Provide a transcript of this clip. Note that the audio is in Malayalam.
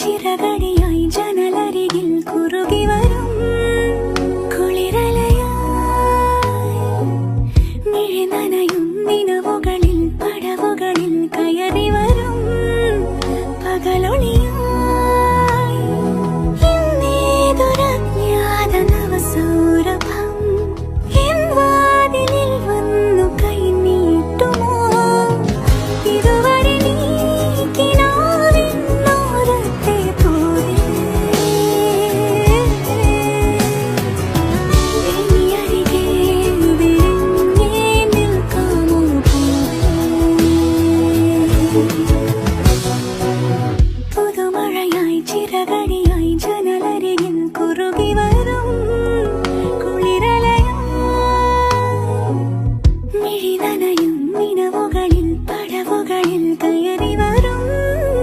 ചിറകടിയായി ജനലരികിൽ കുറുകി വരും കുളിരലയായി മിഴി നനയും നിലവുകളിൽ പടവുകളിൽ കയറി വരും പകലൊളിയായി ഇന്നേതൊരജ്ഞാത നവസൗരഭം എൻ വാതിലിൽ വന്നു കൈ നീട്ടുമോ ഇതുവരെ നീ കിനാവിന്നോരത്തെ പോലെ ഇനി അരികെ വിരിഞ്ഞേ നിൽക്കാമോ പുതുമഴയായി ചിറകടി